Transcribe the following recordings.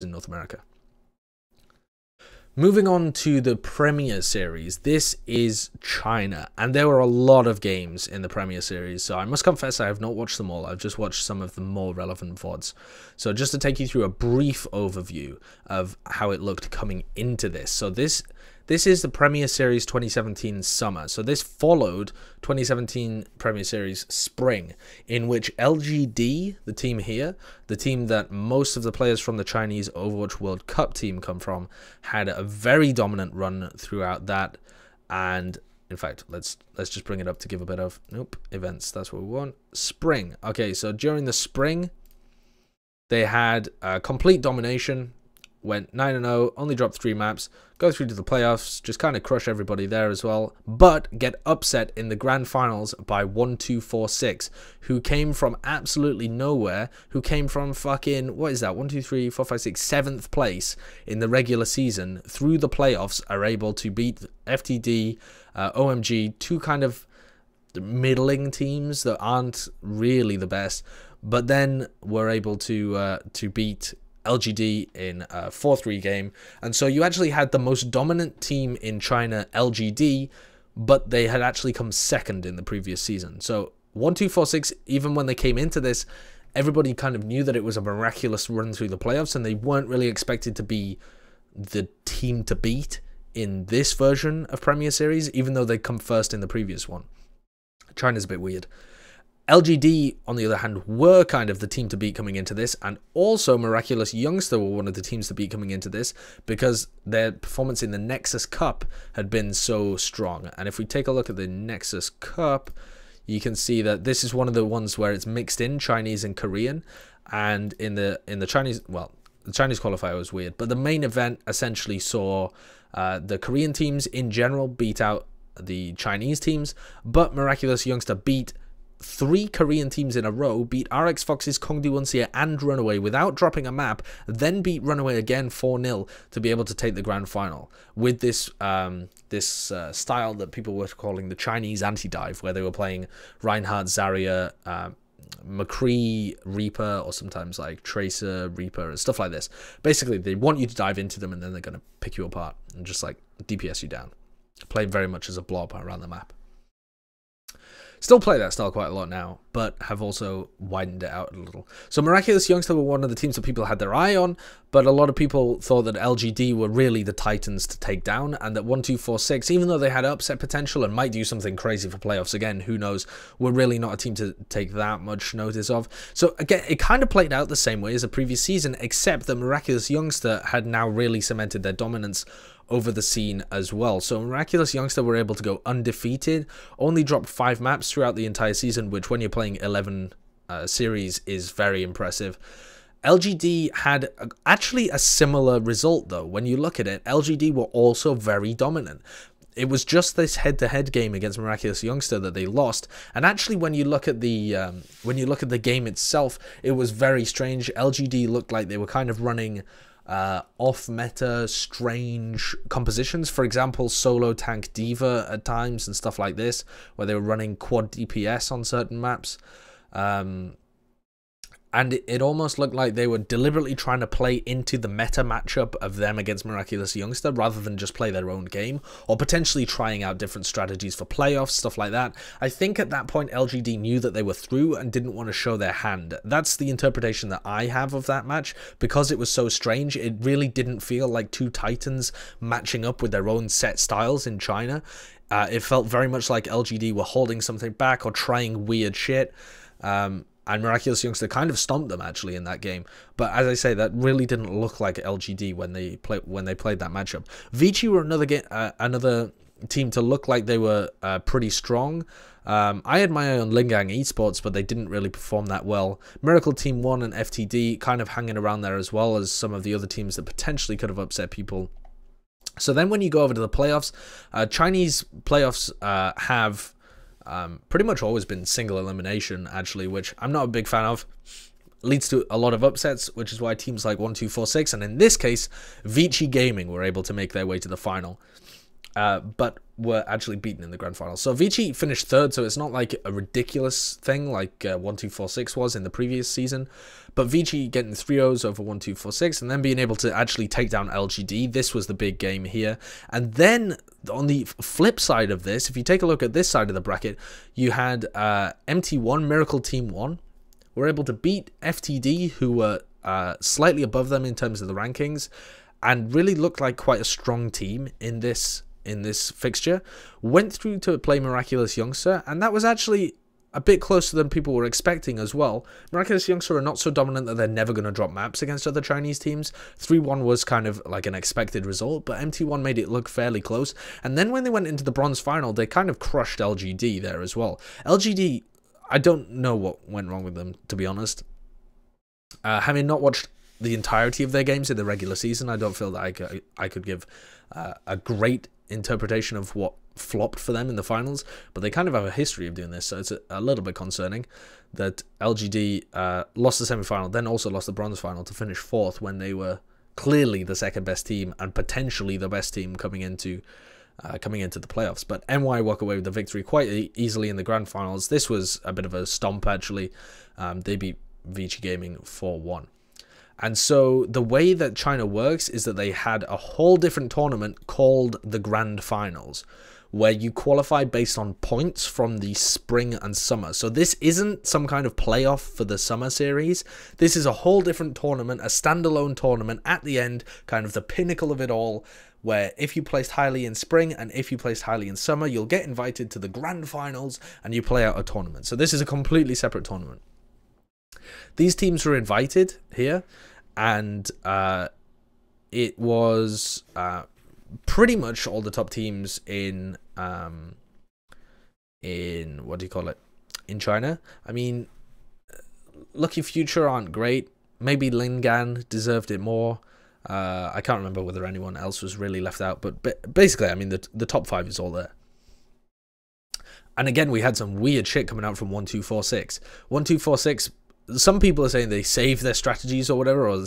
in North America. Moving on to the Premier Series, this is China, and there were a lot of games in the Premier Series, so I must confess I have not watched them all. I've just watched some of the more relevant VODs. So just to take you through a brief overview of how it looked coming into this. So this is the Premier Series 2017 summer. So this followed 2017 Premier Series spring, in which LGD, the team here, the team that most of the players from the Chinese Overwatch World Cup team come from, had a very dominant run throughout that. And in fact, let's just bring it up to give a bit of events. That's what we want. Spring. Okay, so during the spring, they had complete domination. Went 9-0, only dropped 3 maps, go through to the playoffs, just kind of crush everybody there as well, but get upset in the grand finals by 1246, who came from absolutely nowhere, who came from fucking, what is that, 1, 2, 3, 4, 5, 6, 7th place in the regular season, through the playoffs, are able to beat FTD, OMG, two kind of middling teams that aren't really the best, but then were able to beat LGD in a 4-3 game. And so you actually had the most dominant team in China, LGD, but they had actually come second in the previous season. So 1246, even when they came into this, everybody kind of knew that it was a miraculous run through the playoffs, and they weren't really expected to be the team to beat in this version of Premier Series, even though they'd come first in the previous one. China's a bit weird. LGD, on the other hand, were kind of the team to beat coming into this, and also Miraculous Youngster were one of the teams to beat coming into this because their performance in the Nexus Cup had been so strong. And if we take a look at the Nexus Cup, you can see that this is one of the ones where it's mixed in Chinese and Korean, and in the Chinese, well, the Chinese qualifier was weird, but the main event essentially saw the Korean teams in general beat out the Chinese teams, but Miraculous Youngster beat 3 Korean teams in a row, beat RX Fox's Kongdu Unseer and Runaway without dropping a map, then beat Runaway again 4-0 to be able to take the grand final with this style that people were calling the Chinese anti-dive, where they were playing Reinhardt, Zarya, McCree, Reaper, or sometimes like Tracer, Reaper, and stuff like this. Basically, they want you to dive into them, and then they're going to pick you apart and just like DPS you down. Play very much as a blob around the map. Still play that style quite a lot now, but have also widened it out a little. So Miraculous Youngster were one of the teams that people had their eye on, but a lot of people thought that LGD were really the titans to take down, and that 1246, even though they had upset potential and might do something crazy for playoffs again, who knows, were really not a team to take that much notice of. So again, it kind of played out the same way as the previous season, except that Miraculous Youngster had now really cemented their dominance over the scene as well. So Miraculous Youngster were able to go undefeated, only dropped 5 maps throughout the entire season, which when you're playing 11 series is very impressive. LGD had actually a similar result though. When you look at it, LGD were also very dominant. It was just this head-to-head game against Miraculous Youngster that they lost. And actually, when you look at the game itself, it was very strange. LGD looked like they were kind of running off-meta, strange compositions. For example, solo tank diva at times and stuff like this, where they were running quad DPS on certain maps. And it almost looked like they were deliberately trying to play into the meta matchup of them against Miraculous Youngster rather than just play their own game, or potentially trying out different strategies for playoffs, stuff like that. I think at that point LGD knew that they were through and didn't want to show their hand. That's the interpretation that I have of that match. Because it was so strange, it really didn't feel like two titans matching up with their own set styles in China. It felt very much like LGD were holding something back or trying weird shit. And Miraculous Youngster kind of stomped them actually in that game. But as I say, that really didn't look like LGD when they played that matchup. Vici were another team to look like they were pretty strong. I had my eye on Lingang Esports, but they didn't really perform that well. Miracle Team 1 and FTD kind of hanging around there, as well as some of the other teams that potentially could have upset people. So then when you go over to the playoffs, Chinese playoffs have pretty much always been single elimination, actually, which I'm not a big fan of. Leads to a lot of upsets, which is why teams like 1246, and in this case, Vici Gaming, were able to make their way to the final. but were actually beaten in the grand final. So Vici finished third, so it's not like a ridiculous thing like 1246 was in the previous season. But Vici getting 3-0s over 1246 and then being able to actually take down LGD, this was the big game here. And then on the flip side of this, if you take a look at this side of the bracket, you had MT1, Miracle Team 1, were able to beat FTD, who were slightly above them in terms of the rankings, and really looked like quite a strong team in this fixture. Went through to play Miraculous Youngster, and that was actually a bit closer than people were expecting as well. Miraculous Youngster are not so dominant that they're never going to drop maps against other Chinese teams. 3-1 was kind of like an expected result, but MT1 made it look fairly close. And then when they went into the bronze final, they kind of crushed LGD there as well. LGD, I don't know what went wrong with them, to be honest. Having not watched the entirety of their games in the regular season, I don't feel that I could give a great interpretation of what flopped for them in the finals, but they kind of have a history of doing this, so it's a little bit concerning that LGD lost the semi-final, then also lost the bronze final to finish fourth when they were clearly the second best team and potentially the best team coming into the playoffs. But NY walk away with the victory quite easily in the grand finals. This was a bit of a stomp actually. They beat Vici Gaming 4-1. And so the way that China works is that they had a whole different tournament called the Grand Finals, where you qualify based on points from the spring and summer. So this isn't some kind of playoff for the summer series. This is a whole different tournament, a standalone tournament at the end, kind of the pinnacle of it all, where if you placed highly in spring and if you placed highly in summer, you'll get invited to the Grand Finals and you play out a tournament. So this is a completely separate tournament. These teams were invited here, and it was pretty much all the top teams in what do you call it, in China. I mean, Lucky Future aren't great. Maybe Lingan deserved it more. I can't remember whether anyone else was really left out, but basically, I mean, the top 5 is all there. And again, we had some weird shit coming out from 1246. 1246, some people are saying they save their strategies or whatever, or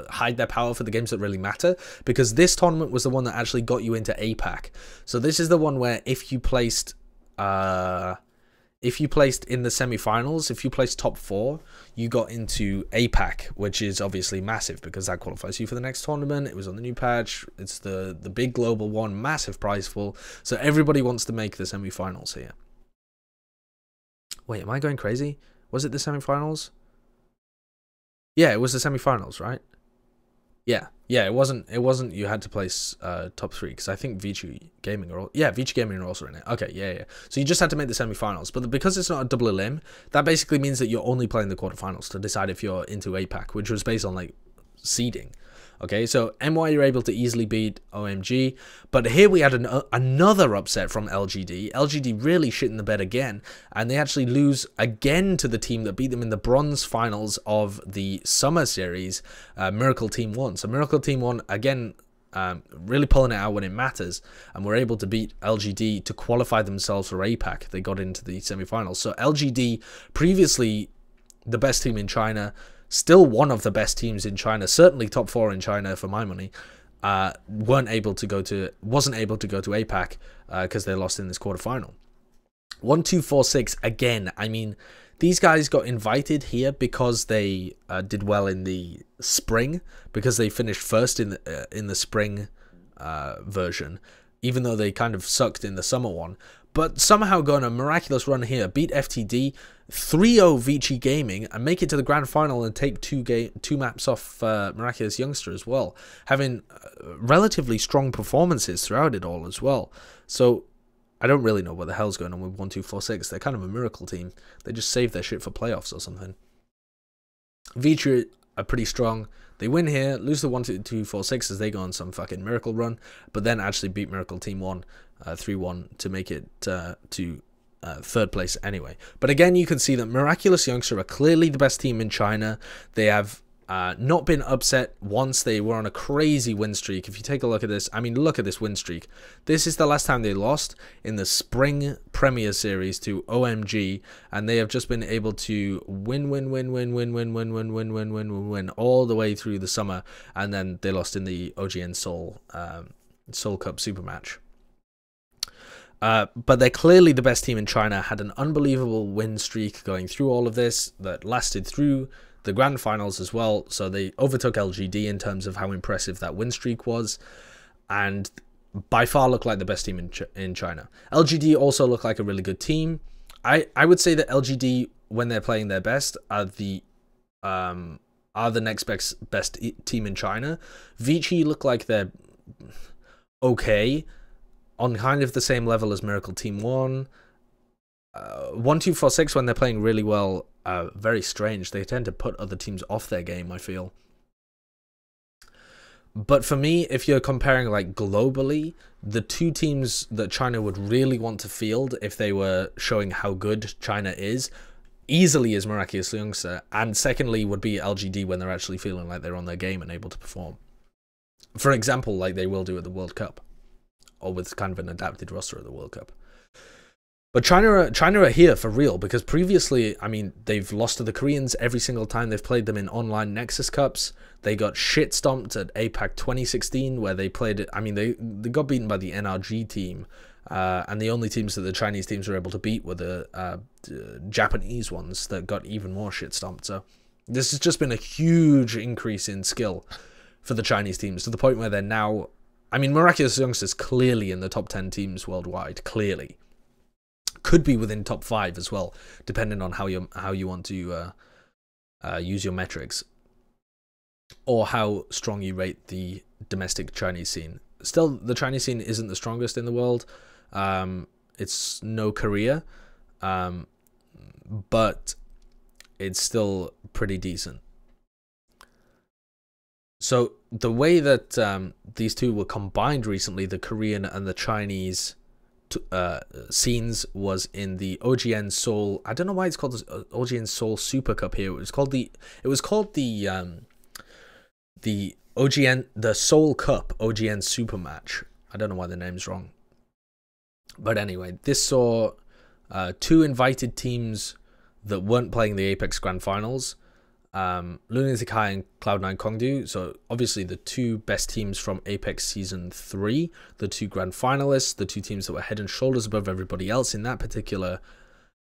hide their power for the games that really matter, because this tournament was the one that actually got you into APAC. So this is the one where if you placed in the semi-finals, if you placed top 4, you got into APAC, which is obviously massive because that qualifies you for the next tournament. It was on the new patch. It's the big global one, massive prize pool. So everybody wants to make the semi-finals here. Wait, am I going crazy? Was it the semi-finals? Yeah, it was the semi-finals, right? Yeah, it wasn't you had to place top 3, because I think Vici Gaming are Vici Gaming are also in it. Okay, yeah. So you just had to make the semi-finals, but because it's not a double elim, that basically means that you're only playing the quarterfinals to decide if you're into APAC, which was based on like seeding. Okay, so MY you're able to easily beat OMG, but here we had another upset from LGD. LGD really shit in the bed again, and they actually lose again to the team that beat them in the bronze finals of the summer series, Miracle Team 1. So Miracle Team 1, again, really pulling it out when it matters, and were able to beat LGD to qualify themselves for APAC. They got into the semi-finals. So LGD, previously the best team in China, still one of the best teams in China, certainly top 4 in China for my money, wasn't able to go to APAC because they lost in this quarterfinal. 1246 again. I mean, these guys got invited here because they did well in the spring, because they finished first in the spring version, even though they kind of sucked in the summer one. But somehow go on a miraculous run here, beat FTD, 3-0 Vici Gaming, and make it to the grand final and take two maps off Miraculous Youngster as well, having relatively strong performances throughout it all as well. So I don't really know what the hell's going on with 1246. They're kind of a miracle team. They just saved their shit for playoffs or something. Vici are pretty strong. They win here, lose the 1246 as they go on some fucking miracle run, but then actually beat Miracle Team 1 3-1 to make it to third place anyway. But again, you can see that Miraculous Youngster are clearly the best team in China. They have not been upset once. They were on a crazy win streak. If you take a look at this, I mean, look at this win streak. This is the last time they lost in the Spring Premier Series to OMG, and they have just been able to win all the way through the summer, and then they lost in the OGN Seoul Cup Super Match. But they're clearly the best team in China, had an unbelievable win streak going through all of this that lasted through the grand finals as well. So they overtook LGD in terms of how impressive that win streak was, and by far look like the best team in China. LGD also look like a really good team. I would say that LGD, when they're playing their best, are the next best team in China. Vichy look like they're okay, on kind of the same level as Miracle Team 1. 1246, when they're playing really well, very strange. They tend to put other teams off their game, I feel. But for me, if you're comparing like globally, the two teams that China would really want to field if they were showing how good China is, easily is Miraculous Youngster, and secondly would be LGD when they're actually feeling like they're on their game and able to perform. For example, like they will do at the World Cup, or with kind of an adapted roster at the World Cup. But China are here for real, because previously, I mean, they've lost to the Koreans every single time they've played them in online Nexus Cups. They got shit stomped at APAC 2016, where they played it. I mean, they got beaten by the NRG team, and the only teams that the Chinese teams were able to beat were the Japanese ones that got even more shit stomped. So this has just been a huge increase in skill for the Chinese teams, to the point where they're now, I mean, Miraculous Youngsters clearly in the top 10 teams worldwide, clearly. Could be within top 5 as well, depending on how you want to use your metrics, or how strong you rate the domestic Chinese scene. Still, the Chinese scene isn't the strongest in the world. It's no Korea, but it's still pretty decent. So the way that these two were combined recently, the Korean and the Chinese scenes, was in the OGN Seoul. I don't know why it's called the OGN Seoul Super Cup here. It was called the OGN, the Seoul Cup OGN Super Match. I don't know why the name's wrong. But anyway, this saw two invited teams that weren't playing the Apex Grand Finals. Lunatic High and Cloud9 Kongdu, so obviously the two best teams from Apex Season 3, the two grand finalists, the two teams that were head and shoulders above everybody else in that particular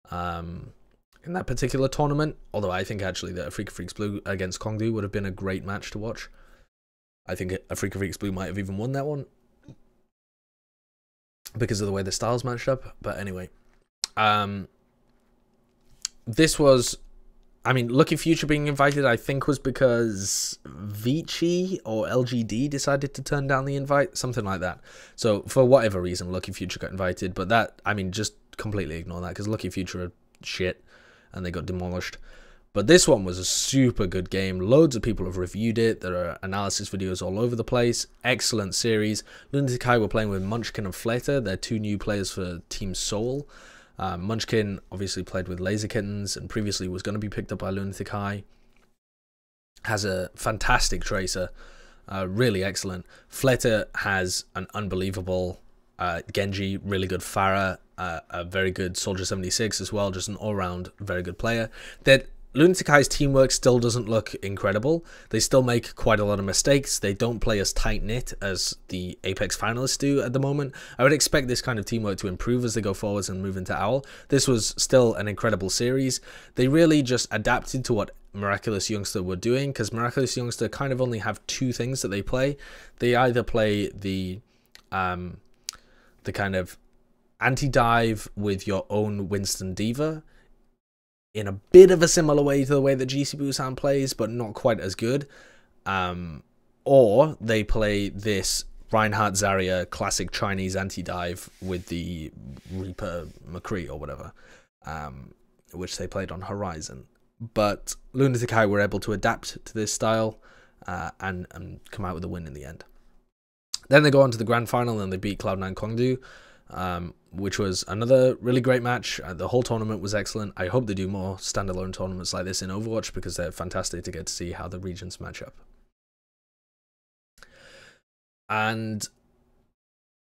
tournament. Although I think actually that Afrika Freaks Blue against Kongdu would have been a great match to watch. I think Afrika Freaks Blue might have even won that one because of the way the styles matched up. But anyway, this was, I mean, Lucky Future being invited, I think, was because Vichy or LGD decided to turn down the invite, something like that. So for whatever reason, Lucky Future got invited, but that, I mean, just completely ignore that, because Lucky Future are shit and they got demolished. But this one was a super good game. Loads of people have reviewed it. There are analysis videos all over the place. Excellent series. Lunatic High were playing with Munchkin and Flater. They're two new players for Team Seoul. Munchkin obviously played with Laser Kittens and previously was going to be picked up by Lunatic High. Has a fantastic tracer, really excellent. Flater has an unbelievable Genji, really good Pharah, a very good Soldier 76 as well, just an all-round very good player. That Lunatic High's teamwork still doesn't look incredible. They still make quite a lot of mistakes. They don't play as tight-knit as the Apex finalists do at the moment. I would expect this kind of teamwork to improve as they go forwards and move into OWL. This was still an incredible series. They really just adapted to what Miraculous Youngster were doing, because Miraculous Youngster kind of only have two things that they play. They either play the kind of anti-dive with your own Winston D.Va, in a bit of a similar way to the way that GC Busan plays, but not quite as good. Or they play this Reinhardt Zarya classic Chinese anti-dive with the Reaper McCree or whatever, which they played on Horizon. But Lunatic High were able to adapt to this style and come out with a win in the end. Then they go on to the grand final and they beat Cloud9 Kongdu, which was another really great match. The whole tournament was excellent. I hope they do more standalone tournaments like this in Overwatch, because they're fantastic to get to see how the regions match up. And